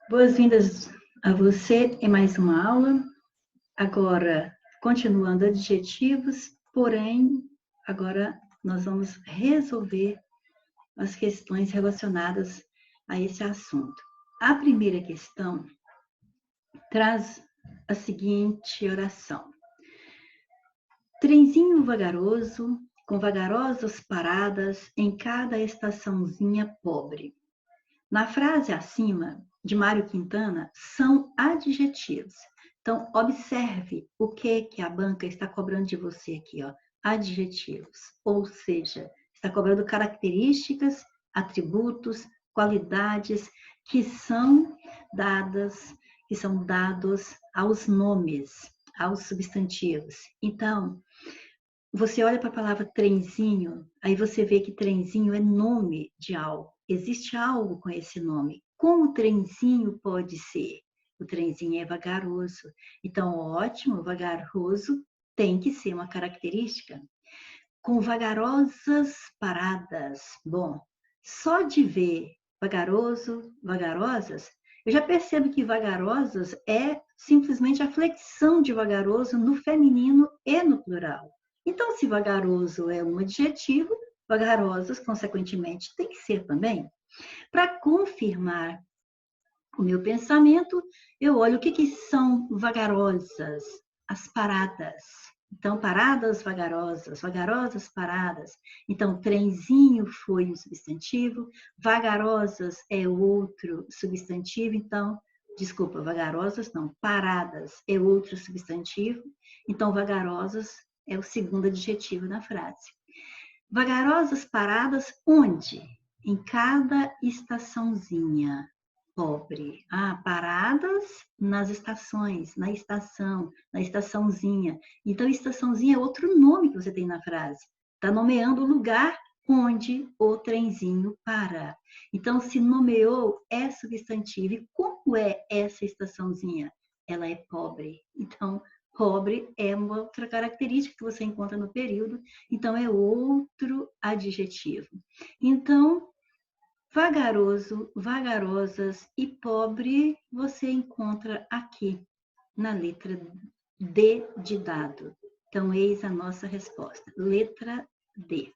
Boas-vindas a você em mais uma aula. Agora, continuando adjetivos, porém, agora nós vamos resolver as questões relacionadas a esse assunto. A primeira questão traz a seguinte oração. Trenzinho vagaroso, com vagarosas paradas em cada estaçãozinha pobre. Na frase acima, de Mário Quintana, são adjetivos. Então, observe o que a banca está cobrando de você aqui, ó. Adjetivos. Ou seja, está cobrando características, atributos, qualidades que são dados aos nomes, aos substantivos. Então, você olha para a palavra trenzinho, aí você vê que trenzinho é nome de algo. Existe algo com esse nome. Como o trenzinho pode ser? O trenzinho é vagaroso. Então, ótimo, vagaroso tem que ser uma característica. Com vagarosas paradas. Bom, só de ver vagaroso, vagarosas, eu já percebo que vagarosas é simplesmente a flexão de vagaroso no feminino e no plural. Então, se vagaroso é um adjetivo, vagarosas, consequentemente, tem que ser também. Para confirmar o meu pensamento, eu olho o que são vagarosas, as paradas. Então, paradas vagarosas, vagarosas paradas. Então, trenzinho foi um substantivo, vagarosas é outro substantivo. Então, desculpa, vagarosas não, paradas é outro substantivo. Então, vagarosas é o segundo adjetivo na frase. Vagarosas paradas onde? Em cada estaçãozinha pobre. Paradas nas estações, na estaçãozinha. Então, estaçãozinha é outro nome que você tem na frase. Está nomeando o lugar onde o trenzinho para. Então, se nomeou, é substantivo. E como é essa estaçãozinha? Ela é pobre. Então, pobre é uma outra característica que você encontra no período. Então, é outro adjetivo. Então, vagaroso, vagarosas e pobre, você encontra aqui na letra D de dado. Então, eis a nossa resposta. Letra D.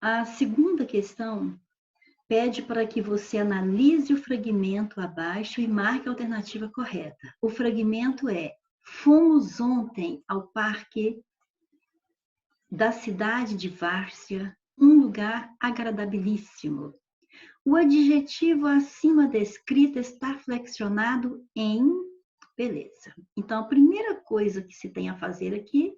A segunda questão pede para que você analise o fragmento abaixo e marque a alternativa correta. O fragmento é: fomos ontem ao parque da cidade de Várzea, um lugar agradabilíssimo. O adjetivo acima descrito está flexionado em... Beleza. Então, a primeira coisa que se tem a fazer aqui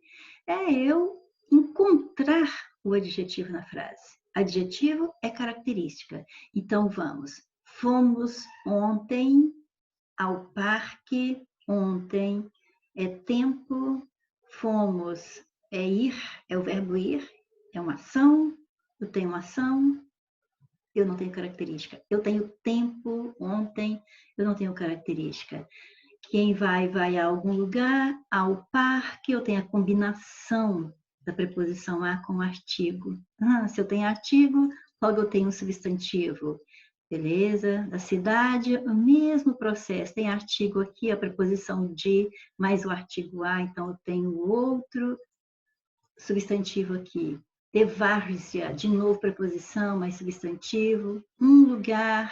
é eu encontrar o adjetivo na frase. Adjetivo é característica. Então, vamos. Fomos ontem ao parque. Ontem é tempo. Fomos é ir, é o verbo ir. É uma ação. Eu tenho uma ação. Eu não tenho característica. Eu tenho tempo, ontem, eu não tenho característica. Quem vai a algum lugar, ao parque, eu tenho a combinação da preposição a com o artigo. Se eu tenho artigo, logo eu tenho um substantivo. Beleza? Da cidade, o mesmo processo. Tem artigo aqui, a preposição de, mais o artigo a, então eu tenho outro substantivo aqui. De várzea, de novo preposição, mais substantivo. Um lugar,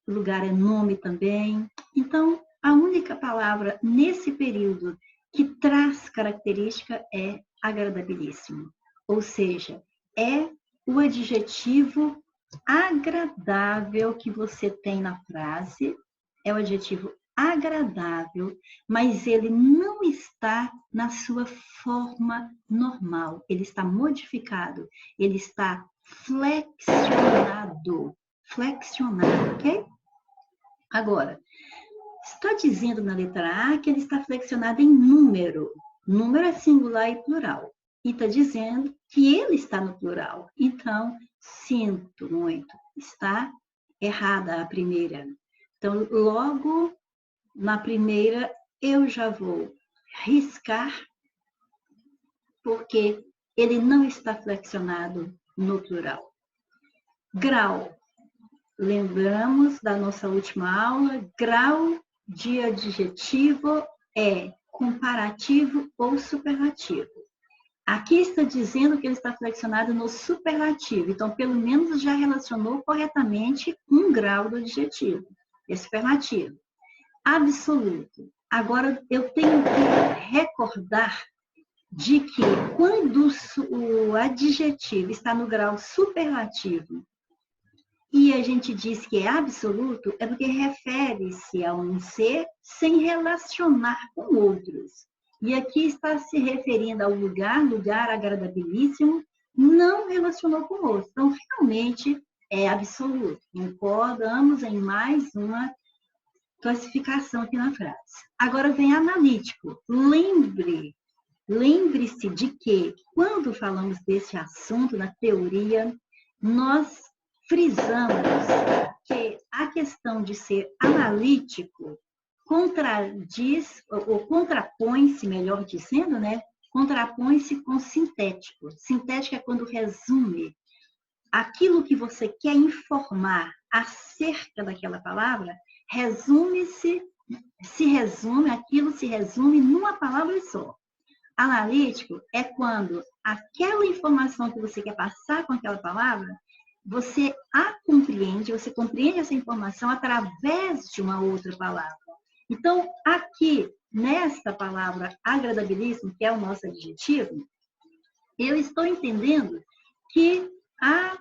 lugar é nome também. Então, a única palavra nesse período que traz característica é agradabilíssimo. Ou seja, é o adjetivo agradável que você tem na frase, é o adjetivo agradável, mas ele não está na sua forma normal, ele está modificado, ele está flexionado, ok? Agora, está dizendo na letra A que ele está flexionado em número. Número é singular e plural. E está dizendo que ele está no plural. Então, sinto muito. Está errada a primeira. Então, logo na primeira, eu já vou riscar, porque ele não está flexionado no plural. Grau. Lembramos da nossa última aula, grau de adjetivo é comparativo ou superlativo. Aqui está dizendo que ele está flexionado no superlativo, então pelo menos já relacionou corretamente um grau do adjetivo, é superlativo. Absoluto. Agora eu tenho que recordar de que quando o adjetivo está no grau superlativo e a gente diz que é absoluto, é porque refere-se a um ser sem relacionar com outros. E aqui está se referindo ao lugar agradabilíssimo, não relacionou com outros. Então, realmente, é absoluto. Concordamos em mais uma classificação aqui na frase. Agora vem analítico. Lembre-se de que, quando falamos desse assunto na teoria, nós frisamos que a questão de ser analítico contradiz, ou contrapõe-se, melhor dizendo, né? Contrapõe-se com sintético. Sintético é quando resume aquilo que você quer informar acerca daquela palavra, aquilo se resume numa palavra só. Analítico é quando aquela informação que você quer passar com aquela palavra, você a compreende, você compreende essa informação através de uma outra palavra. Então, aqui, nesta palavra agradabilíssimo, que é o nosso adjetivo, eu estou entendendo que a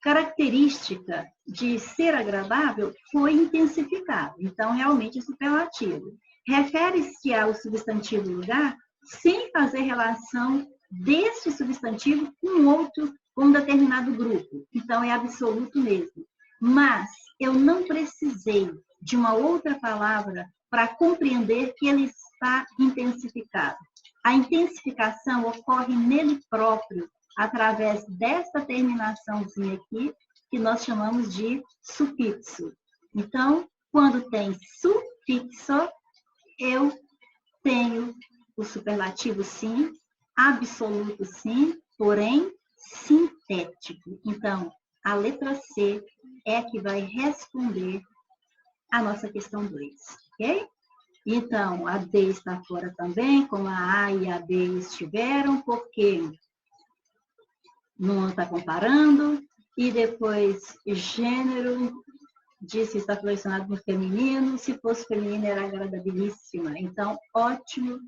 característica de ser agradável foi intensificada. Então, realmente é superlativo. Refere-se ao substantivo lugar sem fazer relação deste substantivo com outro, com um determinado grupo. Então, é absoluto mesmo. Mas eu não precisei de uma outra palavra para compreender que ele está intensificado. A intensificação ocorre nele próprio, através dessa terminaçãozinha aqui, que nós chamamos de sufixo. Então, quando tem sufixo, eu tenho o superlativo sim, absoluto sim, porém sintético. Então, a letra C é a que vai responder a nossa questão 2, ok? Então, a D está fora também, como a A e a B estiveram, porque não está comparando. E depois, gênero, disse que está flexionado no feminino. Se fosse feminino, era agradabilíssima. Então, ótimo.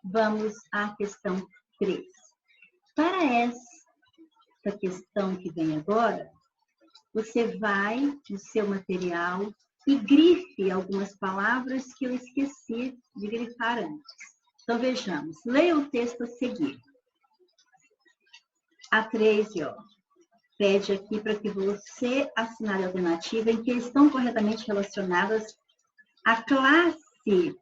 Vamos à questão 3. Para essa questão que vem agora, você vai no seu material e grife algumas palavras que eu esqueci de grifar antes. Então, vejamos. Leia o texto a seguir. A 13, ó, pede aqui para que você assinale a alternativa em que estão corretamente relacionadas a classe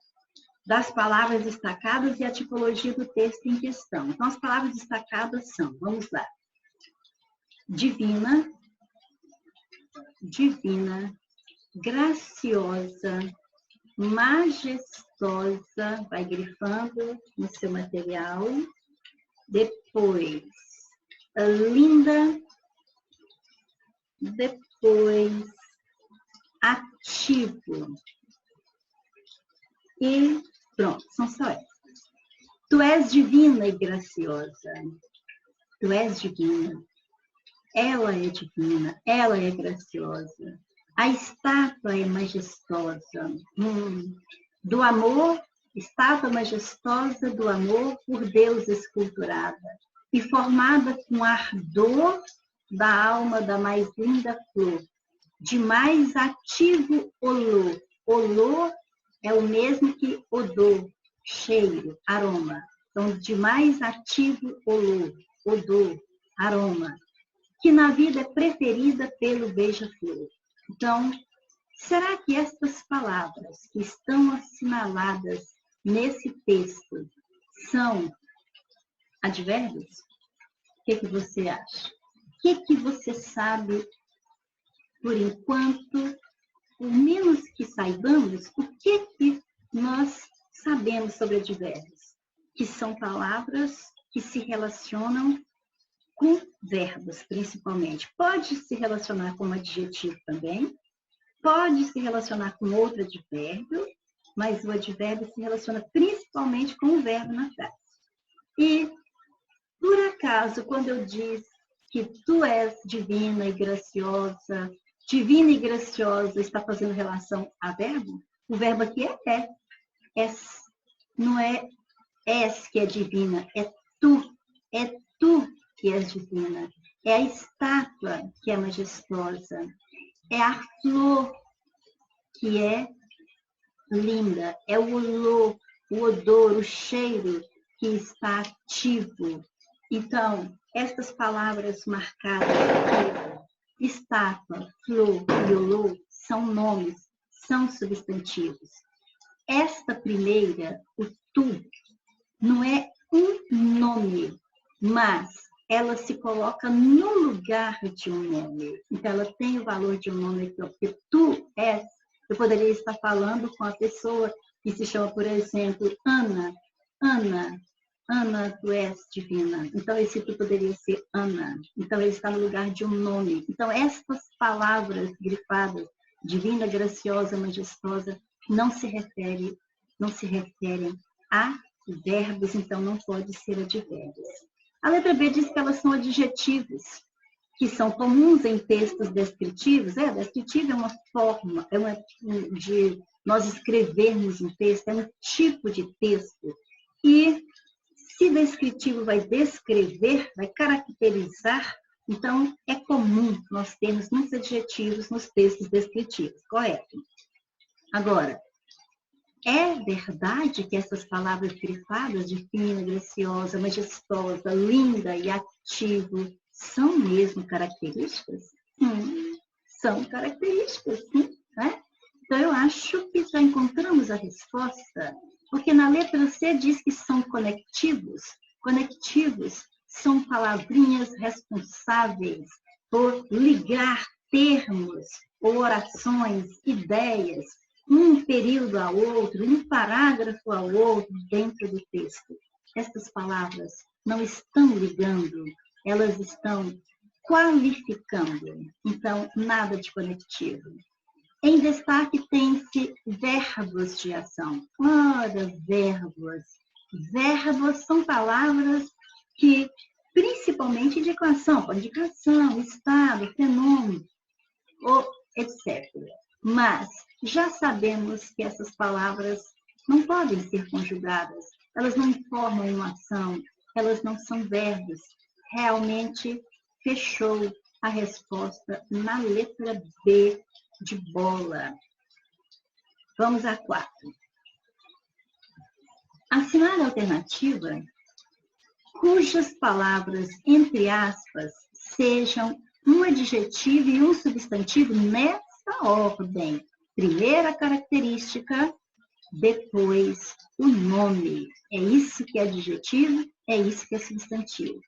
das palavras destacadas e a tipologia do texto em questão. Então, as palavras destacadas são, vamos lá, divina, graciosa, majestosa, vai grifando no seu material. Depois, linda, depois, ativo. E pronto, são só essas. Tu és divina e graciosa. Tu és divina. Ela é divina, ela é graciosa. A estátua é majestosa. Do amor, estátua majestosa do amor por Deus esculturada e formada com ardor da alma da mais linda flor, de mais ativo olor. Olor é o mesmo que odor, cheiro, aroma. Então, de mais ativo olor, odor, aroma, que na vida é preferida pelo beija-flor. Então, será que estas palavras que estão assinaladas nesse texto são advérbios? O que você acha? O que você sabe, por enquanto, por menos que saibamos, o que nós sabemos sobre advérbios? Que são palavras que se relacionam com verbos, principalmente. Pode se relacionar com adjetivo também, pode se relacionar com outro advérbio, mas o advérbio se relaciona principalmente com o verbo na frase. E, por acaso, quando eu disse que tu és divina e graciosa está fazendo relação a verbo, o verbo aqui é. Não é és que é divina, é tu que és divina. É a estátua que é majestosa, é a flor que é linda, é o odor, o cheiro que está ativo. Então, estas palavras marcadas aqui, estátua, flor e olor, são nomes, são substantivos. Esta primeira, o tu, não é um nome, mas ela se coloca no lugar de um nome. Então, ela tem o valor de um nome, porque tu és. Eu poderia estar falando com a pessoa que se chama, por exemplo, Ana. Ana, tu és divina. Então, esse tu poderia ser Ana. Então, ele está no lugar de um nome. Então, estas palavras grifadas, divina, graciosa, majestosa, não se referem a verbos, então não pode ser advérbios. A letra B diz que elas são adjetivos, que são comuns em textos descritivos. Descritivo é uma forma, de nós escrevermos um texto, é um tipo de texto. E se descritivo vai descrever, vai caracterizar, então é comum nós termos muitos adjetivos nos textos descritivos, correto? Agora, é verdade que essas palavras grifadas de fina, graciosa, majestosa, linda e ativo são mesmo características? São características, sim. Né? Então, eu acho que já encontramos a resposta, porque na letra C diz que são conectivos. Conectivos são palavrinhas responsáveis por ligar termos, ou orações, ideias, um período ao outro, um parágrafo ao outro dentro do texto. Estas palavras não estão ligando, elas estão qualificando. Então, nada de conectivo. Em destaque tem-se verbos de ação. Ora, verbos. Verbos são palavras que principalmente indicam ação, pode indicar ação, estado, fenômeno, ou etc. Mas já sabemos que essas palavras não podem ser conjugadas, elas não formam uma ação, elas não são verbos. Realmente fechou a resposta na letra B de bola. Vamos à 4. Assinar a alternativa cujas palavras, entre aspas, sejam um adjetivo e um substantivo nessa ordem. Primeira característica, depois o nome. É isso que é adjetivo, é isso que é substantivo.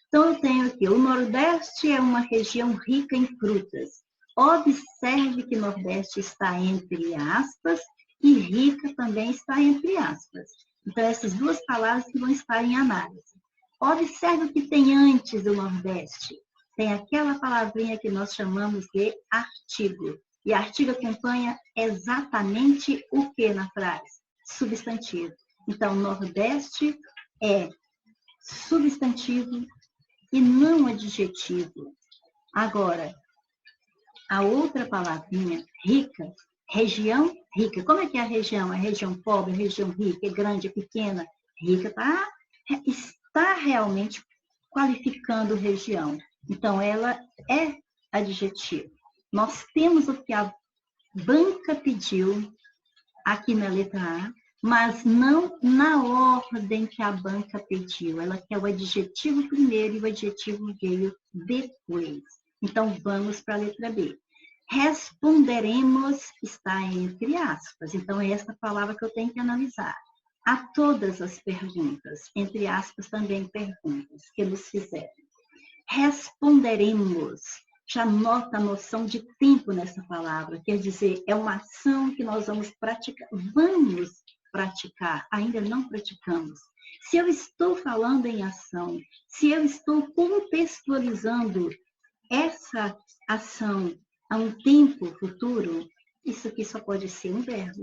Então, eu tenho aqui, o Nordeste é uma região rica em frutas. Observe que Nordeste está entre aspas e rica também está entre aspas. Então, essas duas palavras que vão estar em análise. Observe o que tem antes do Nordeste. Tem aquela palavrinha que nós chamamos de artigo. E artigo acompanha exatamente o que na frase? Substantivo. Então, Nordeste é substantivo e não adjetivo. Agora, a outra palavrinha, rica, região rica. Como é que é a região? É região pobre, região rica, é grande, é pequena? Rica está realmente qualificando região. Então, ela é adjetivo. Nós temos o que a banca pediu aqui na letra A, mas não na ordem que a banca pediu. Ela quer o adjetivo primeiro e o adjetivo veio depois. Então, vamos para a letra B. Responderemos está entre aspas. Então, é essa palavra que eu tenho que analisar. A todas as perguntas, entre aspas, também perguntas que nos fizeram. Responderemos. Já nota a noção de tempo nessa palavra. Quer dizer, é uma ação que nós vamos praticar. Vamos praticar, ainda não praticamos. Se eu estou falando em ação, se eu estou contextualizando essa ação a um tempo futuro, Isso aqui só pode ser um verbo.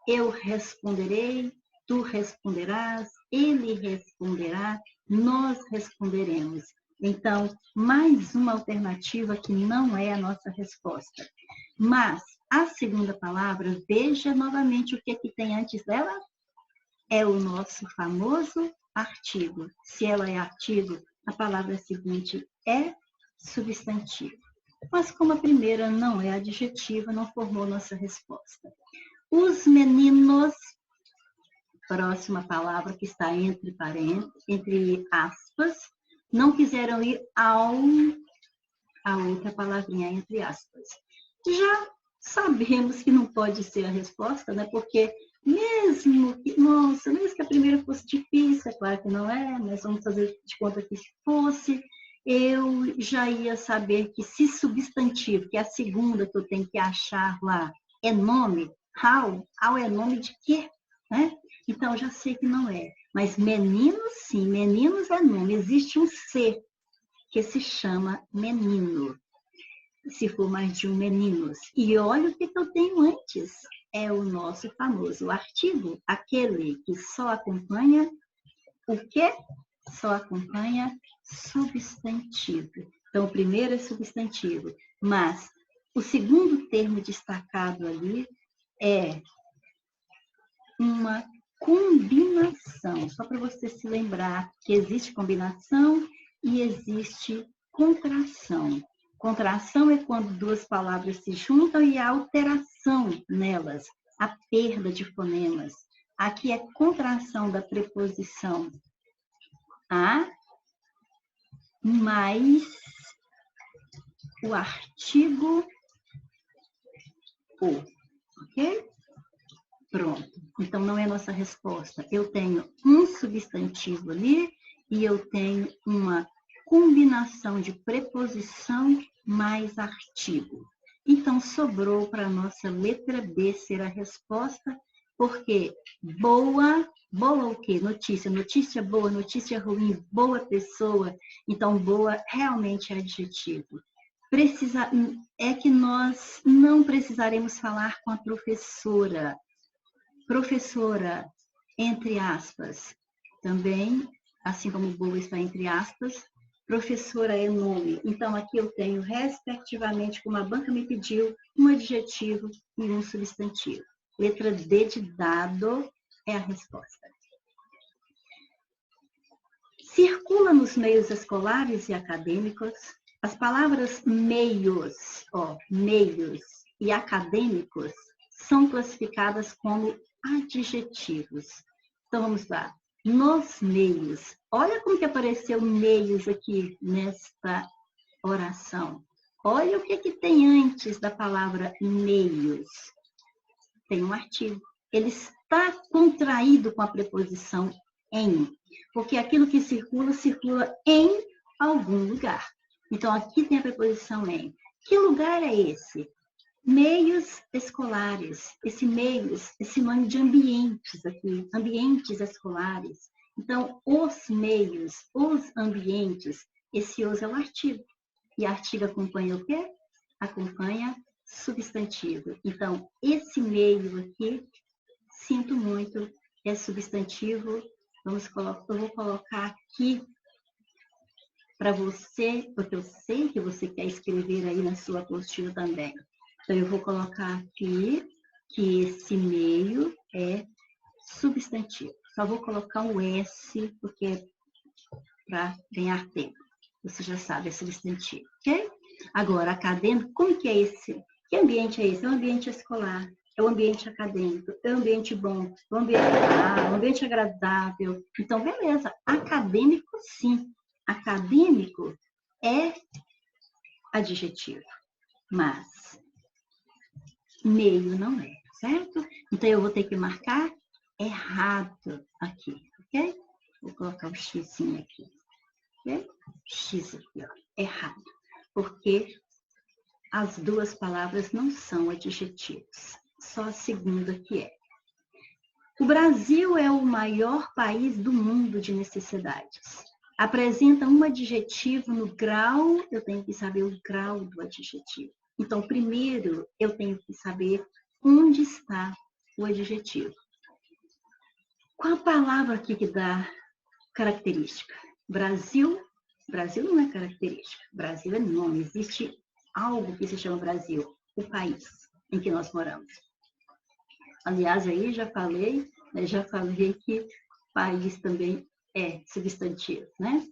Eu responderei, tu responderás, ele responderá, nós responderemos. Então, mais uma alternativa que não é a nossa resposta. Mas a segunda palavra, veja novamente o que tem antes dela. É o nosso famoso artigo. Se ela é artigo, a palavra seguinte é substantivo. Mas como a primeira não é adjetiva, não formou nossa resposta. Os meninos, próxima palavra que está entre parênteses, entre aspas, não quiseram ir a outra palavrinha entre aspas. Já sabemos que não pode ser a resposta, né? Porque mesmo que a primeira fosse difícil, é claro que não é, mas vamos fazer de conta que fosse, eu já ia saber que se substantivo, que é a segunda que eu tenho que achar lá, é nome, how é nome de quê? Né? Então, eu já sei que não é. Mas meninos, sim, meninos é nome. Existe um ser que se chama menino, se for mais de um meninos. E olha o que eu tenho antes. É o nosso famoso artigo, aquele que só acompanha o quê? Só acompanha substantivo. Então, o primeiro é substantivo, mas o segundo termo destacado ali é uma combinação. Só para você se lembrar que existe combinação e existe contração. Contração é quando duas palavras se juntam e há alteração nelas, a perda de fonemas. Aqui é contração da preposição a mais o artigo o, ok? Pronto. Então, não é nossa resposta. Eu tenho um substantivo ali e eu tenho uma combinação de preposição mais artigo. Então, sobrou para a nossa letra B ser a resposta, porque boa o quê? Notícia. Notícia boa, notícia ruim, boa pessoa. Então, boa realmente é adjetivo. É que nós não precisaremos falar com a professora. Professora, entre aspas, também, assim como boa está entre aspas, professora é nome. Então, aqui eu tenho, respectivamente, como a banca me pediu, um adjetivo e um substantivo. Letra D de dado é a resposta. Circula nos meios escolares e acadêmicos. As palavras meios e acadêmicos são classificadas como adjetivos. Então, vamos lá. Nos meios. Olha como que apareceu meios aqui nesta oração. Olha o que tem antes da palavra meios. Tem um artigo. Ele está contraído com a preposição em, porque aquilo que circula, circula em algum lugar. Então, aqui tem a preposição em. Que lugar é esse? Meios escolares. Esse meios é sinônimo de ambientes aqui, ambientes escolares. Então, os meios, os ambientes, esse os é o artigo. E artigo acompanha o quê? Acompanha substantivo. Então, esse meio aqui, sinto muito, é substantivo. Eu vou colocar aqui para você, porque eu sei que você quer escrever aí na sua apostila também. Então, eu vou colocar aqui que esse meio é substantivo. Só vou colocar um S, porque é para ganhar tempo. Você já sabe, é substantivo, ok? Agora, acadêmico, como que é esse? Que ambiente é esse? É um ambiente escolar, é um ambiente acadêmico, é um ambiente bom, é um ambiente agradável. Então, beleza. Acadêmico, sim. Acadêmico é adjetivo, mas meio não é, certo? Então, eu vou ter que marcar errado aqui, ok? Vou colocar o X aqui, ok? X aqui, ó, errado. Porque as duas palavras não são adjetivos, só a segunda que é. O Brasil é o maior país do mundo de necessidades. Apresenta um adjetivo no grau, eu tenho que saber o grau do adjetivo. Então, primeiro, eu tenho que saber Onde está o adjetivo? Qual a palavra aqui que dá característica? Brasil. Brasil não é característica. Brasil é nome. Existe algo que se chama Brasil, o país em que nós moramos. Aliás, aí já falei que país também é substantivo, né?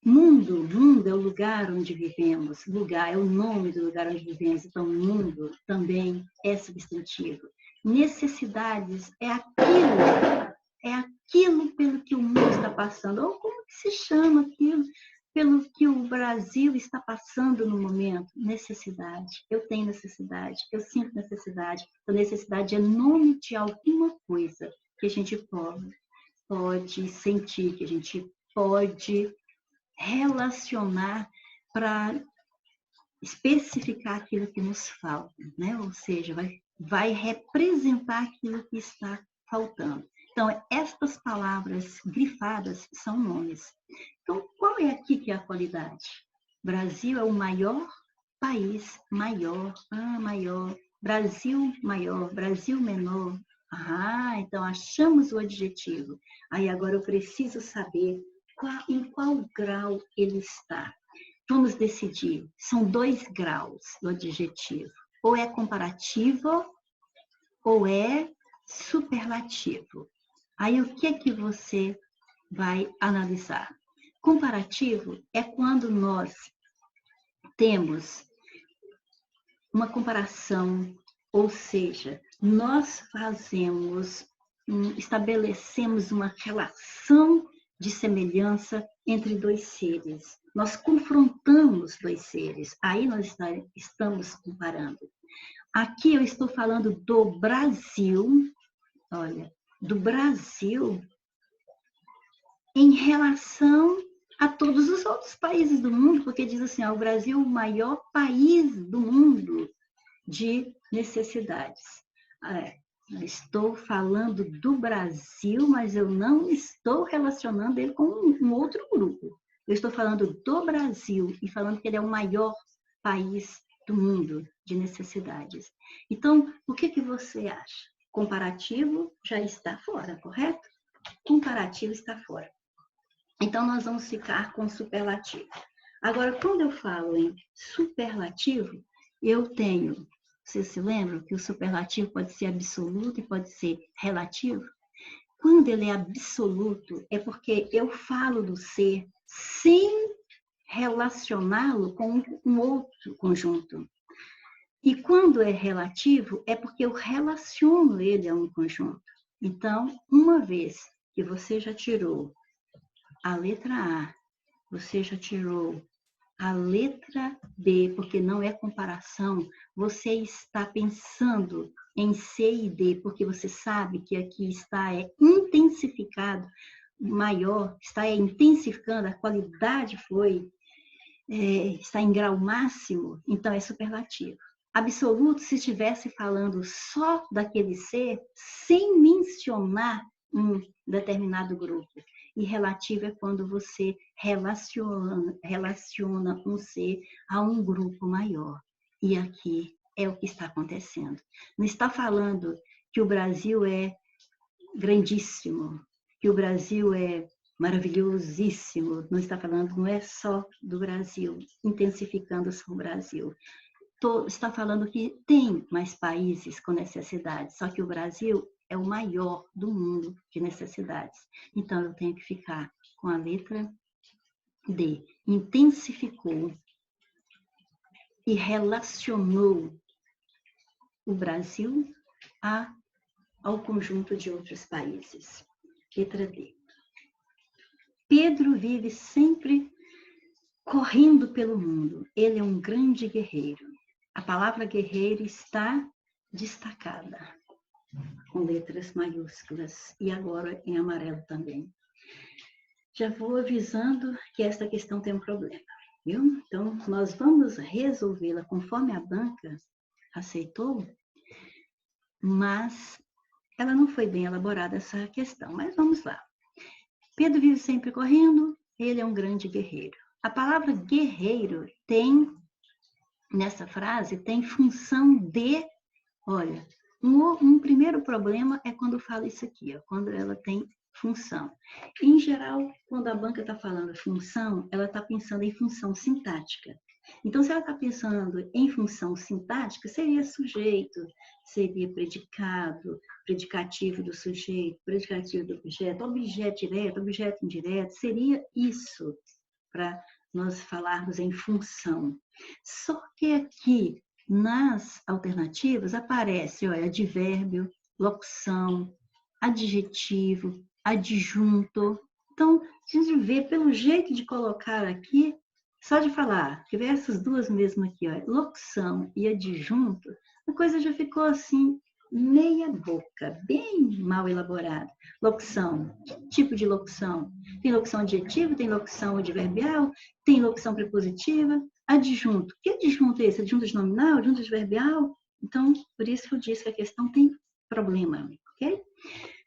Mundo é o lugar onde vivemos. Lugar é o nome do lugar onde vivemos. Então, mundo também é substantivo. Necessidades é aquilo pelo que o mundo está passando. Ou como que se chama aquilo pelo que o Brasil está passando no momento? Necessidade. Eu tenho necessidade, eu sinto necessidade. A necessidade é nome de alguma coisa que a gente pode sentir, que a gente pode relacionar para especificar aquilo que nos falta, né? Ou seja, vai representar aquilo que está faltando. Então, estas palavras grifadas são nomes. Então, qual é aqui que é a qualidade? Brasil é o maior país, maior, maior. Brasil maior, Brasil menor. Então achamos o adjetivo. Aí agora eu preciso saber em qual grau ele está. Vamos decidir. São 2 graus do adjetivo. Ou é comparativo ou é superlativo. Aí o que você vai analisar? Comparativo é quando nós temos uma comparação, ou seja, nós estabelecemos uma relação de semelhança entre 2 seres. Nós confrontamos 2 seres, aí nós estamos comparando. Aqui eu estou falando do Brasil, olha, do Brasil em relação a todos os outros países do mundo, porque diz assim, o Brasil é o maior país do mundo de necessidades. Estou falando do Brasil, mas eu não estou relacionando ele com um outro grupo. Eu estou falando do Brasil e falando que ele é o maior país do mundo de necessidades. Então, o que você acha? Comparativo já está fora, correto? Comparativo está fora. Então, nós vamos ficar com superlativo. Agora, quando eu falo em superlativo, eu tenho... Vocês se lembram que o superlativo pode ser absoluto e pode ser relativo? Quando ele é absoluto, é porque eu falo do ser sem relacioná-lo com um outro conjunto. E quando é relativo, é porque eu relaciono ele a um conjunto. Então, uma vez que você já tirou a letra A, você já tirou a letra B, porque não é comparação, você está pensando em C e D, porque você sabe que aqui está intensificado, maior, está intensificando, a qualidade está em grau máximo, então é superlativo. Absoluto, se estivesse falando só daquele ser, sem mencionar um determinado grupo. E relativo é quando você relaciona um ser a um grupo maior. E aqui é o que está acontecendo. Não está falando que o Brasil é grandíssimo, que o Brasil é maravilhosíssimo. Não está falando, não é só do Brasil, intensificando só o Brasil. Está falando que tem mais países com necessidades, só que o Brasil é o maior do mundo de necessidades. Então, eu tenho que ficar com a letra D. Intensificou e relacionou o Brasil ao conjunto de outros países. Letra D. Pedro vive sempre correndo pelo mundo. Ele é um grande guerreiro. A palavra guerreiro está destacada, com letras maiúsculas, e agora em amarelo também. Já vou avisando que esta questão tem um problema, viu? Então, nós vamos resolvê-la conforme a banca aceitou, mas ela não foi bem elaborada essa questão, mas vamos lá. Pedro vive sempre correndo, ele é um grande guerreiro. A palavra guerreiro nessa frase, tem função de, olha, Um primeiro problema é quando fala isso aqui, ó, quando ela tem função. Em geral, quando a banca está falando função, ela está pensando em função sintática. Então, se ela está pensando em função sintática, seria sujeito, seria predicado, predicativo do sujeito, predicativo do objeto, objeto direto, objeto indireto, seria isso para nós falarmos em função. Só que aqui, nas alternativas, aparece, olha, advérbio, locução, adjetivo, adjunto. Então, a gente vê pelo jeito de colocar aqui, só de falar, que vê essas duas mesmo aqui, ó, locução e adjunto, a coisa já ficou assim, meia boca, bem mal elaborada. Locução, que tipo de locução? Tem locução adjetiva, tem locução adverbial, tem locução prepositiva, adjunto. Que adjunto é esse? Adjunto de nominal, adjunto adverbial? Então, por isso que eu disse que a questão tem problema, ok?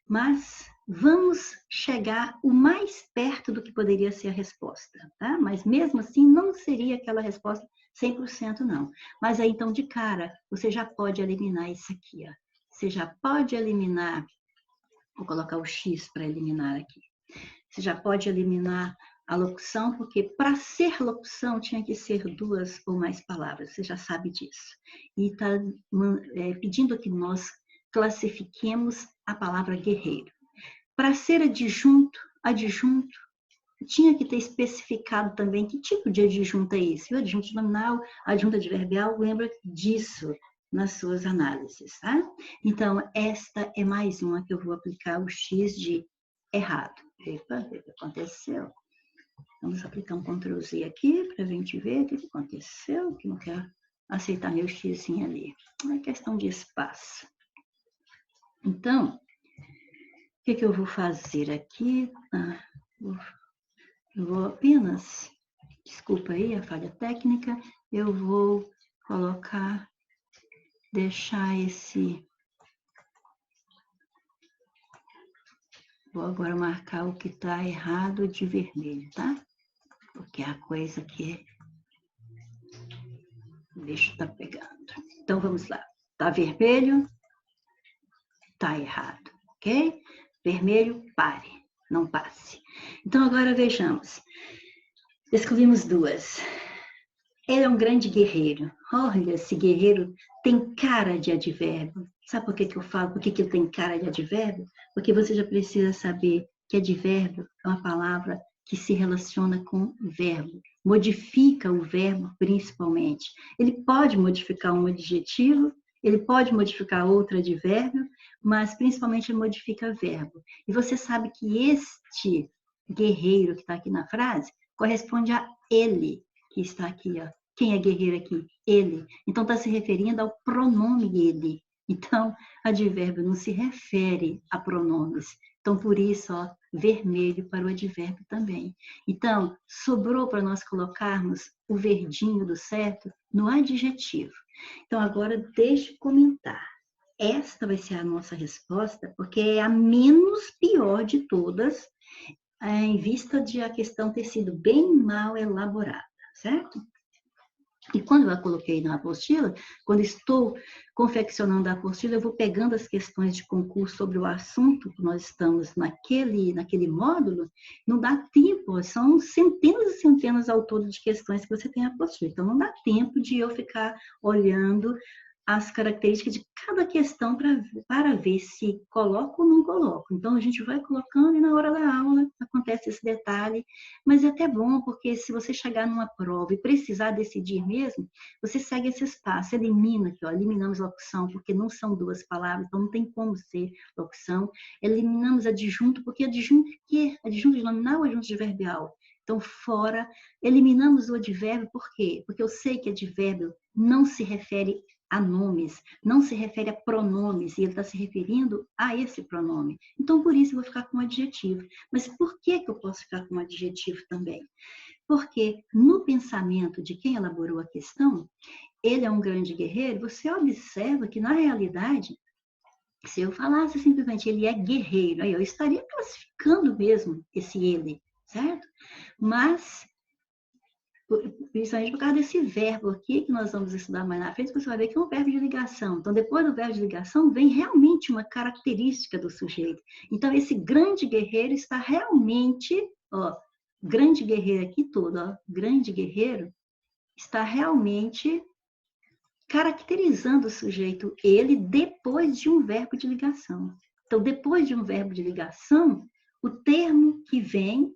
Mas vamos chegar o mais perto do que poderia ser a resposta, tá? Mas mesmo assim, não seria aquela resposta 100% não. Mas aí, então, de cara, você já pode eliminar isso aqui, ó. Você já pode eliminar, vou colocar o X para eliminar aqui. Você já pode eliminar a locução, porque para ser locução tinha que ser duas ou mais palavras, você já sabe disso. E está pedindo que nós classifiquemos a palavra guerreiro. Para ser adjunto, tinha que ter especificado também que tipo de adjunto é esse. O adjunto nominal, adjunto adverbial, lembra disso nas suas análises, tá? Então, esta é mais uma que eu vou aplicar o X de errado. Epa, o que aconteceu? Vamos aplicar um Ctrl Z aqui para a gente ver o que aconteceu, que não quer aceitar meu X ali. É questão de espaço. Então, o que eu vou fazer aqui? Eu vou apenas, desculpa aí a falha técnica, eu vou colocar, deixar esse... Vou agora marcar o que está errado de vermelho, tá? Porque é a coisa que o bicho está pegando. Então, vamos lá. Tá vermelho, tá errado, ok? Vermelho, pare, não passe. Então, agora vejamos. Descobrimos duas. Ele é um grande guerreiro. Olha, esse guerreiro tem cara de advérbio. Sabe por que eu falo? Por que ele tem cara de advérbio? Porque você já precisa saber que advérbio é uma palavra que se relaciona com verbo. Modifica o verbo principalmente. Ele pode modificar um adjetivo, ele pode modificar outro advérbio, mas principalmente ele modifica verbo. E você sabe que este guerreiro que está aqui na frase corresponde a ele que está aqui, ó. Quem é guerreiro aqui? Ele. Então, está se referindo ao pronome ele. Então, advérbio não se refere a pronomes. Então, por isso, ó, vermelho para o advérbio também. Então, sobrou para nós colocarmos o verdinho do certo no adjetivo. Então, agora, deixe eu comentar. Esta vai ser a nossa resposta, porque é a menos pior de todas, em vista de a questão ter sido bem mal elaborada, certo? E quando eu coloquei na apostila, quando estou confeccionando a apostila, eu vou pegando as questões de concurso sobre o assunto que nós estamos naquele módulo, não dá tempo, são centenas e centenas ao todo de questões que você tem na apostila. Então, não dá tempo de eu ficar olhando as características de cada questão para ver se coloco ou não coloco. Então, a gente vai colocando e na hora da aula acontece esse detalhe, mas é até bom, porque se você chegar numa prova e precisar decidir mesmo, você segue esse espaço, elimina aqui, ó, eliminamos locução, porque não são duas palavras, então não tem como ser locução. Eliminamos adjunto, porque adjunto que é adjunto de nominal ou adjunto de adverbial? Então, fora, eliminamos o advérbio, por quê? Porque eu sei que advérbio não se refere a nomes, não se refere a pronomes, e ele está se referindo a esse pronome. Então, por isso, eu vou ficar com adjetivo. Mas por que eu posso ficar com adjetivo também? Porque no pensamento de quem elaborou a questão, ele é um grande guerreiro, você observa que, na realidade, se eu falasse simplesmente ele é guerreiro, aí eu estaria classificando mesmo esse ele, certo? Mas Principalmente por causa desse verbo aqui, que nós vamos estudar mais na frente, você vai ver que é um verbo de ligação. Então, depois do verbo de ligação, vem realmente uma característica do sujeito. Então, esse grande guerreiro está realmente, ó, grande guerreiro aqui todo, ó, grande guerreiro, está realmente caracterizando o sujeito, ele, depois de um verbo de ligação. Então, depois de um verbo de ligação, o termo que vem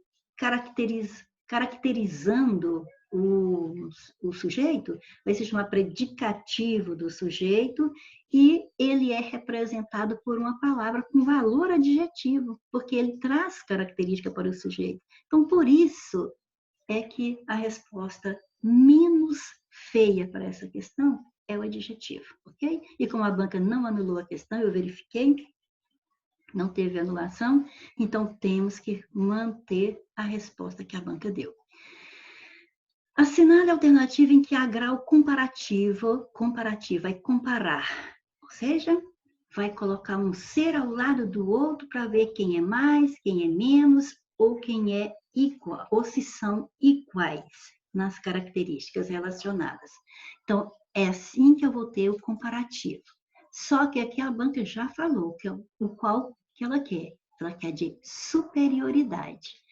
caracterizando o sujeito vai se chamar predicativo do sujeito e ele é representado por uma palavra com valor adjetivo, porque ele traz característica para o sujeito. Então, por isso é que a resposta menos feia para essa questão é o adjetivo, ok? E como a banca não anulou a questão, eu verifiquei, não teve anulação, então temos que manter a resposta que a banca deu. Assinale a alternativa em que há grau comparativo, vai comparar, ou seja, vai colocar um ser ao lado do outro para ver quem é mais, quem é menos, ou quem é igual, ou se são iguais nas características relacionadas. Então, é assim que eu vou ter o comparativo. Só que aqui a banca já falou que é o qual que ela quer. Ela quer de superioridade.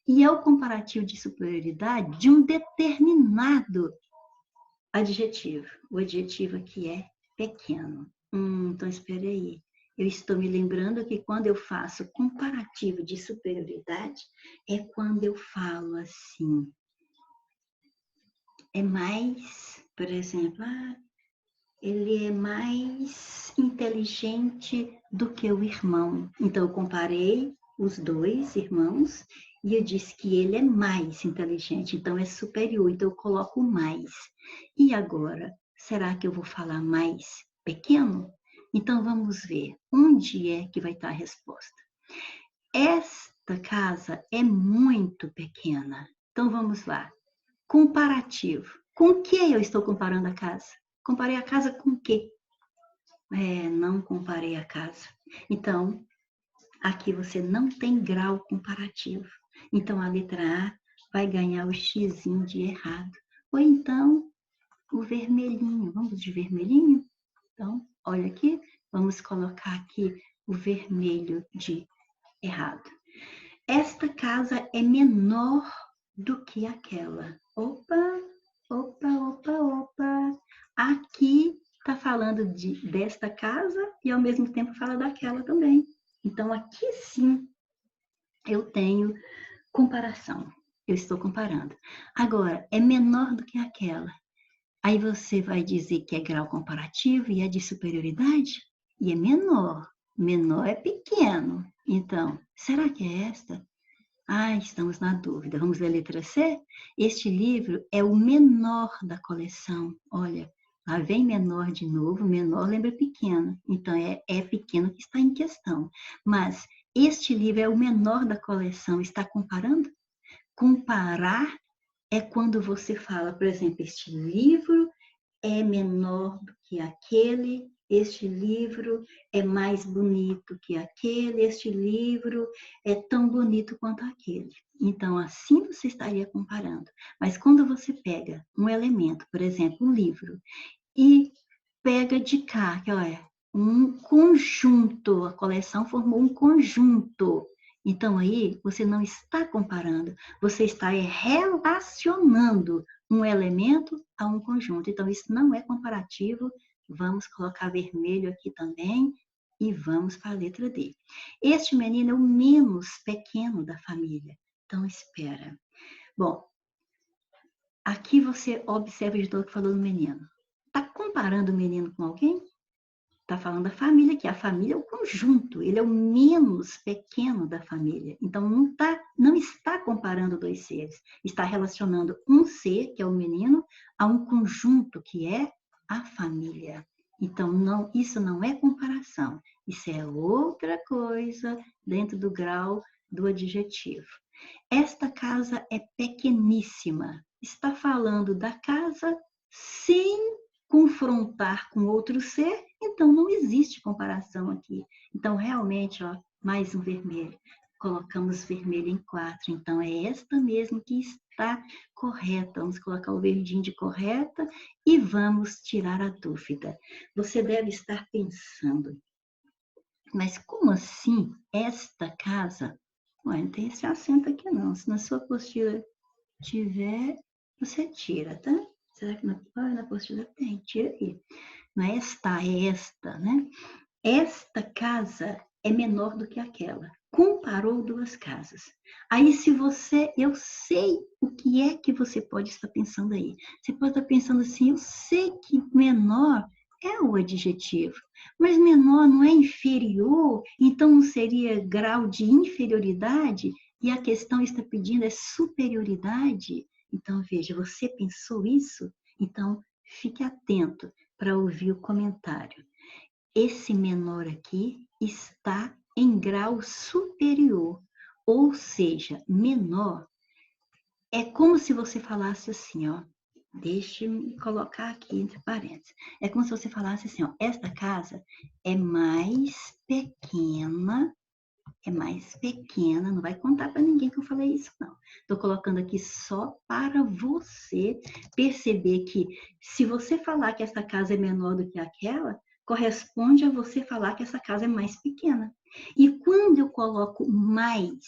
E é o comparativo de superioridade de um determinado adjetivo. O adjetivo aqui é pequeno. Então, espera aí. Eu estou me lembrando que quando eu faço comparativo de superioridade, é quando eu falo assim, é mais, por exemplo, ele é mais inteligente do que o irmão. Então, eu comparei os dois irmãos e eu disse que ele é mais inteligente, então é superior, então eu coloco mais. E agora, será que eu vou falar mais pequeno? Então, vamos ver onde é que vai estar a resposta. Esta casa é muito pequena. Então, vamos lá. Comparativo. Com que eu estou comparando a casa? Comparei a casa com o quê? Não comparei a casa. Então, aqui você não tem grau comparativo. Então, a letra A vai ganhar o xizinho de errado. Ou então, o vermelhinho. Vamos de vermelhinho? Então, olha aqui. Vamos colocar aqui o vermelho de errado. Esta casa é menor do que aquela. Opa, opa, opa, opa. Aqui está falando desta casa e ao mesmo tempo fala daquela também. Então, aqui sim eu tenho comparação. Eu estou comparando. Agora, é menor do que aquela. Aí você vai dizer que é grau comparativo e é de superioridade? E é menor. Menor é pequeno. Então, será que é esta? Estamos na dúvida. Vamos ler a letra C? Este livro é o menor da coleção. Olha, lá vem menor de novo. Menor lembra pequeno. Então, é pequeno que está em questão. Mas este livro é o menor da coleção. Está comparando? Comparar é quando você fala, por exemplo, este livro é menor do que aquele, este livro é mais bonito que aquele, este livro é tão bonito quanto aquele. Então, assim você estaria comparando. Mas quando você pega um elemento, por exemplo, um livro, e pega de cá, que olha, um conjunto, a coleção formou um conjunto. Então, aí, você não está comparando, você está relacionando um elemento a um conjunto. Então, isso não é comparativo. Vamos colocar vermelho aqui também e vamos para a letra D. Este menino é o menos pequeno da família. Então, espera. Bom, aqui você observa de novo que falou do menino. Está comparando o menino com alguém? Está falando da família, que a família é o conjunto, ele é o menos pequeno da família. Então, não está comparando dois seres, está relacionando um ser, que é o menino, a um conjunto, que é a família. Então, isso não é comparação, isso é outra coisa dentro do grau do adjetivo. Esta casa é pequeníssima. Está falando da casa sem confrontar com outro ser, então não existe comparação aqui. Então, realmente, mais um vermelho. colocamos vermelho em 4. Então, é esta mesmo que está correta. Vamos colocar o verdinho de correta e vamos tirar a dúvida. Você deve estar pensando, mas como assim esta casa? Ué, não tem esse acento aqui não. Se na sua postura tiver, você tira, tá? Será que na postura tem? Tira aí. Não é esta, né? Esta casa é menor do que aquela. Comparou duas casas. Aí, se você, eu sei o que é que você pode estar pensando aí. Você pode estar pensando assim, eu sei que menor é o adjetivo, mas menor não é inferior, então não seria grau de inferioridade? E a questão está pedindo é superioridade? Então, veja, você pensou isso? Então, fique atento para ouvir o comentário. Esse menor aqui está em grau superior, ou seja, menor. É como se você falasse assim, ó. Deixe-me colocar aqui entre parênteses. É como se você falasse assim, ó. Esta casa é mais pequena. Não vai contar para ninguém que eu falei isso, não. Estou colocando aqui só para você perceber que se você falar que essa casa é menor do que aquela, corresponde a você falar que essa casa é mais pequena. E quando eu coloco mais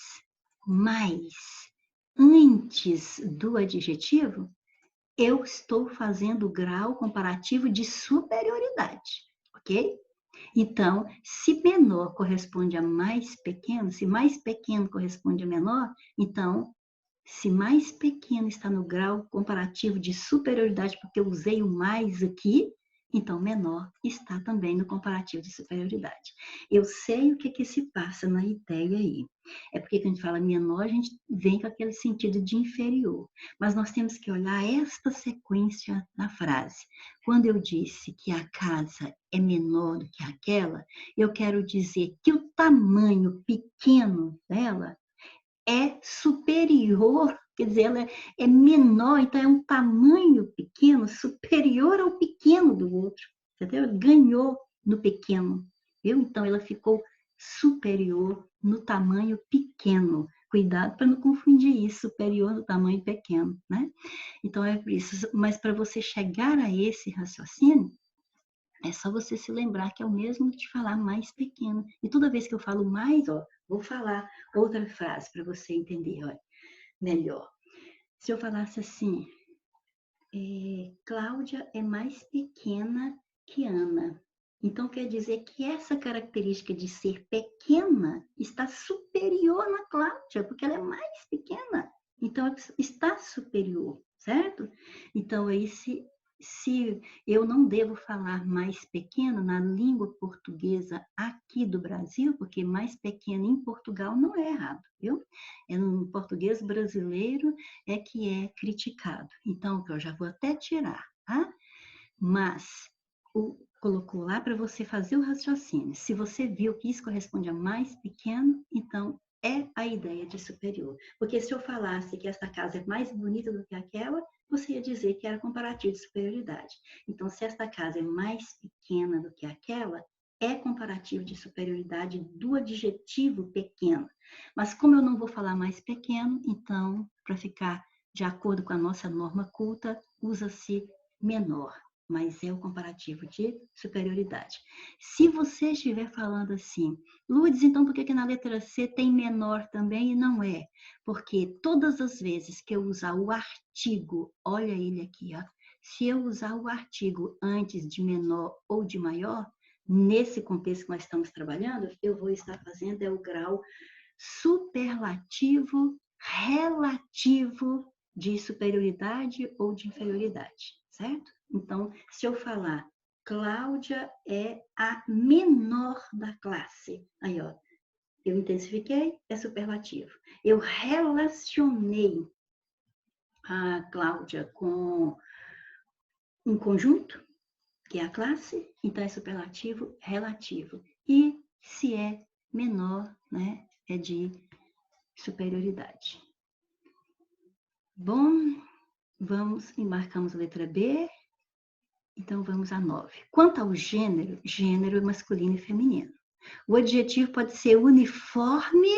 antes do adjetivo, eu estou fazendo o grau comparativo de superioridade, ok? Então, se menor corresponde a mais pequeno, se mais pequeno corresponde a menor, então, se mais pequeno está no grau comparativo de superioridade, porque eu usei o mais aqui, então menor está também no comparativo de superioridade. Eu sei o que se passa na ideia aí. É porque quando a gente fala menor, a gente vem com aquele sentido de inferior. Mas nós temos que olhar esta sequência na frase. Quando eu disse que a casa é menor do que aquela, eu quero dizer que o tamanho pequeno dela é superior, quer dizer, ela é menor, então é um tamanho pequeno, superior ao pequeno do outro, entendeu? Ganhou no pequeno, viu? Então ela ficou superior no tamanho pequeno. Cuidado para não confundir isso, superior no tamanho pequeno, né? Então é isso, mas para você chegar a esse raciocínio, é só você se lembrar que é o mesmo de falar mais pequeno. E toda vez que eu falo mais, ó, vou falar outra frase para você entender, ó, melhor. Se eu falasse assim, Cláudia é mais pequena que Ana. Então quer dizer que essa característica de ser pequena está superior na Cláudia, porque ela é mais pequena. Então está superior, certo? Então aí se eu não devo falar mais pequeno na língua portuguesa aqui do Brasil, porque mais pequeno em Portugal não é errado, viu? É no português brasileiro é que é criticado. Então, eu já vou até tirar, tá? Mas colocou lá para você fazer o raciocínio. Se você viu que isso corresponde a mais pequeno, então é a ideia de superior. Porque se eu falasse que esta casa é mais bonita do que aquela, você ia dizer que era comparativo de superioridade. Então, se esta casa é mais pequena do que aquela, é comparativo de superioridade do adjetivo pequeno. Mas como eu não vou falar mais pequeno, então, para ficar de acordo com a nossa norma culta, usa-se menor, mas é o comparativo de superioridade. Se você estiver falando assim, Lourdes, então por que na letra C tem menor também e não é? Porque todas as vezes que eu usar o artigo, olha ele aqui, ó, se eu usar o artigo antes de menor ou de maior, nesse contexto que nós estamos trabalhando, eu vou estar fazendo o grau superlativo relativo de superioridade ou de inferioridade, certo? Então, se eu falar Cláudia é a menor da classe, aí ó, eu intensifiquei, é superlativo. Eu relacionei a Cláudia com um conjunto, que é a classe, então é superlativo relativo. E se é menor, né, é de superioridade. Bom, vamos, embarcamos a letra B, então vamos a 9. Quanto ao gênero, gênero é masculino e feminino. O adjetivo pode ser uniforme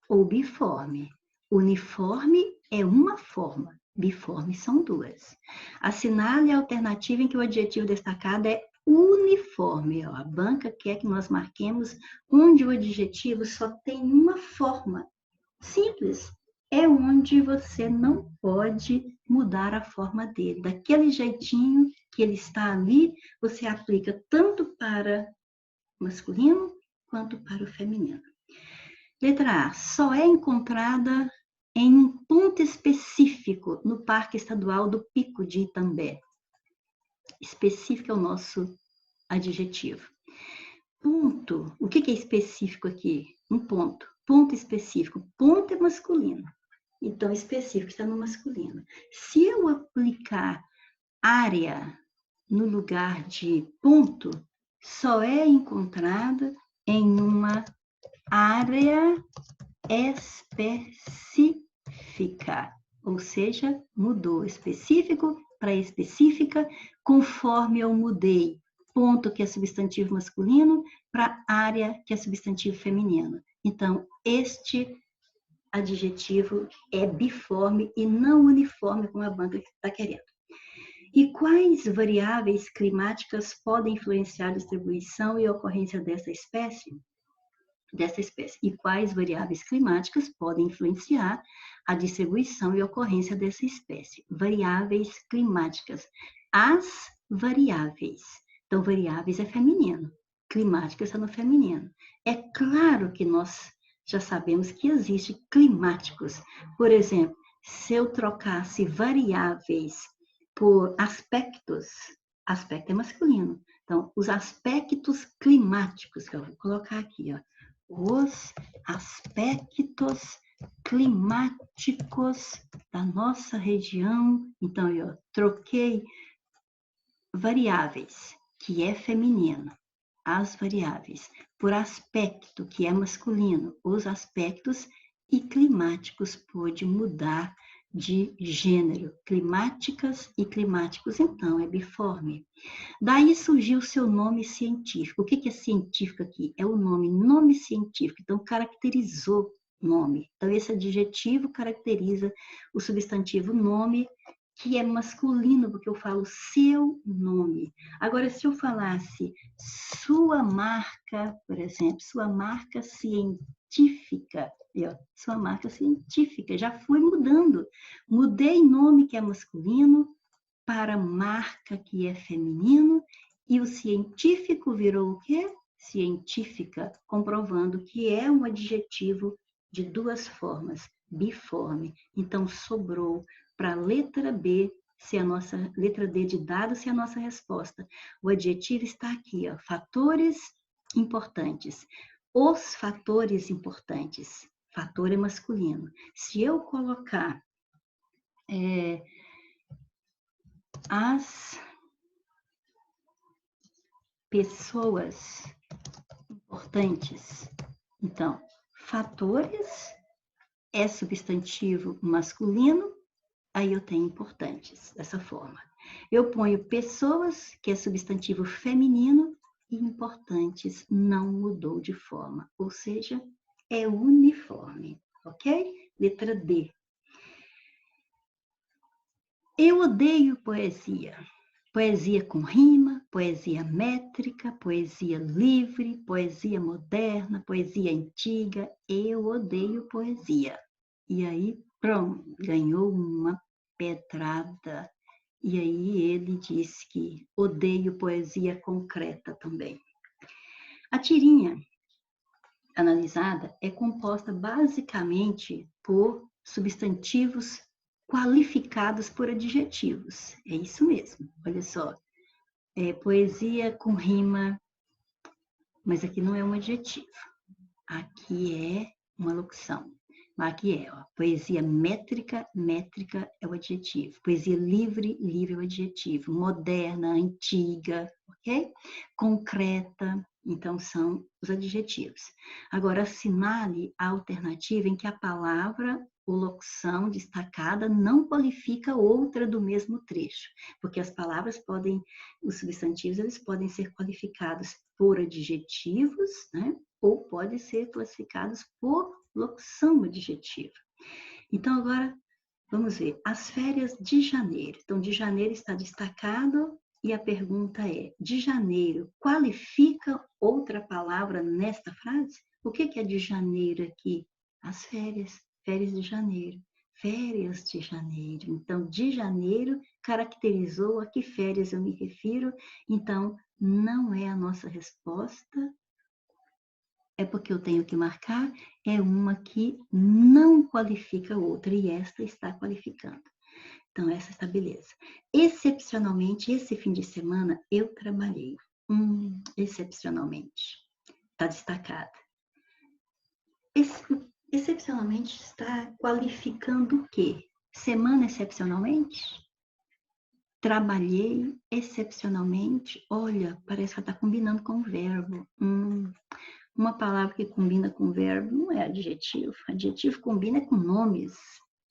ou biforme. Uniforme é uma forma, biforme são duas. Assinale a alternativa em que o adjetivo destacado é uniforme. A banca quer que nós marquemos onde o adjetivo só tem uma forma. Simples. É onde você não pode mudar a forma dele. Daquele jeitinho que ele está ali, você aplica tanto para o masculino quanto para o feminino. Letra A. Só é encontrada em um ponto específico no Parque Estadual do Pico de Itambé. Específico é o nosso adjetivo. Ponto. O que é específico aqui? Um ponto. Ponto específico. Ponto é masculino. Então, específico está no masculino. Se eu aplicar área no lugar de ponto, só é encontrada em uma área específica. Ou seja, mudou específico para específica, conforme eu mudei ponto, que é substantivo masculino, para área, que é substantivo feminino. Então, este adjetivo é biforme e não uniforme, como a banca está querendo. E quais variáveis climáticas podem influenciar a distribuição e ocorrência dessa espécie? E quais variáveis climáticas podem influenciar a distribuição e ocorrência dessa espécie? Variáveis climáticas. As variáveis. Então, variáveis é feminino, climáticas é no feminino. É claro que nós já sabemos que existem climáticos. Por exemplo, se eu trocasse variáveis por aspectos, aspecto é masculino. Então, os aspectos climáticos, que eu vou colocar aqui, ó. Os aspectos climáticos da nossa região. Então, eu troquei variáveis, que é feminino, as variáveis, por aspecto, que é masculino, os aspectos, e climáticos pode mudar de gênero. Climáticas e climáticos, então, é biforme. Daí surgiu o seu nome científico. O que é científico aqui? É o nome científico. Então, caracterizou nome. Então, esse adjetivo caracteriza o substantivo nome, que é masculino, porque eu falo seu nome. Agora, se eu falasse sua marca, por exemplo, sua marca científica, sua marca científica, já fui mudando. Mudei nome, que é masculino, para marca, que é feminino, e o científico virou o quê? Científica, comprovando que é um adjetivo de duas formas, biforme. Então, sobrou para a letra B, se a nossa letra D de dado, se a nossa resposta. O adjetivo está aqui, ó, fatores importantes. Os fatores importantes. Fator é masculino. Se eu colocar as pessoas importantes. Então, fatores é substantivo masculino, aí eu tenho importantes, dessa forma. Eu ponho pessoas, que é substantivo feminino, e importantes não mudou de forma, ou seja, é uniforme, ok? Letra D. Eu odeio poesia. Poesia com rima, poesia métrica, poesia livre, poesia moderna, poesia antiga. Eu odeio poesia. E aí, pronto, ganhou uma pedrada. E aí ele disse que odeio poesia concreta também. A tirinha analisada é composta basicamente por substantivos qualificados por adjetivos. É isso mesmo, olha só. Poesia com rima, mas aqui não é um adjetivo. Aqui é uma locução. Aqui é, ó, poesia métrica, métrica é o adjetivo. Poesia livre, livre é o adjetivo. Moderna, antiga, ok? Concreta, então são os adjetivos. Agora, assinale a alternativa em que a palavra ou locução destacada não qualifica outra do mesmo trecho, porque as palavras podem, os substantivos, eles podem ser qualificados por adjetivos, né? Ou podem ser classificados por locução adjetiva. Então, agora, vamos ver. As férias de janeiro. Então, de janeiro está destacado e a pergunta é, de janeiro, qualifica outra palavra nesta frase? O que é de janeiro aqui? As férias, férias de janeiro. Férias de janeiro. Então, de janeiro caracterizou a que férias eu me refiro. Então, não é a nossa resposta. É porque eu tenho que marcar, é uma que não qualifica a outra, e esta está qualificando. Então, essa está beleza. Excepcionalmente, esse fim de semana, eu trabalhei. Excepcionalmente. Está destacada. Excepcionalmente está qualificando o quê? Semana excepcionalmente? Trabalhei excepcionalmente? Olha, parece que está combinando com o verbo. Uma palavra que combina com verbo não é adjetivo. Adjetivo combina com nomes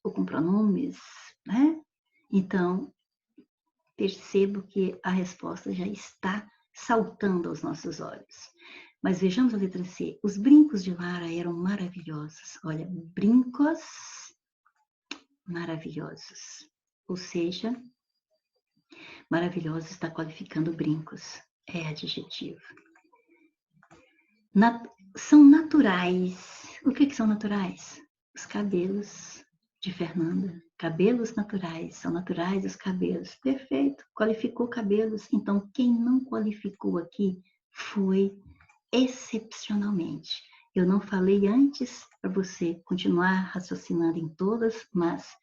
ou com pronomes, né? Então, percebo que a resposta já está saltando aos nossos olhos. Mas vejamos a letra C. Os brincos de Lara eram maravilhosos. Olha, brincos maravilhosos. Ou seja, maravilhoso está qualificando brincos. É adjetivo. São naturais. O que são naturais? Os cabelos de Fernanda. Cabelos naturais. São naturais os cabelos. Perfeito. Qualificou cabelos. Então, quem não qualificou aqui foi excepcionalmente. Eu não falei antes para você continuar raciocinando em todas, mas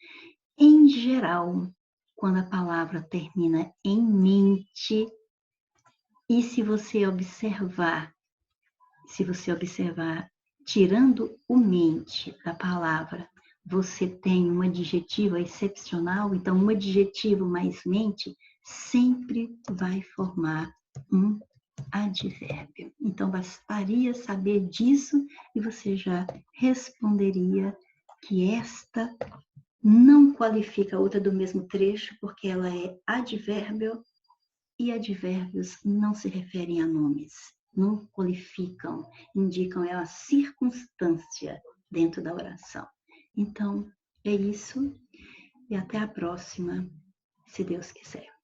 em geral, quando a palavra termina em mente, e se você observar, tirando o mente da palavra, você tem um adjetivo excepcional, então um adjetivo mais mente sempre vai formar um advérbio. Então, bastaria saber disso e você já responderia que esta não qualifica a outra do mesmo trecho, porque ela é advérbio e advérbios não se referem a nomes, não qualificam, indicam é a circunstância dentro da oração. Então, é isso e até a próxima, se Deus quiser.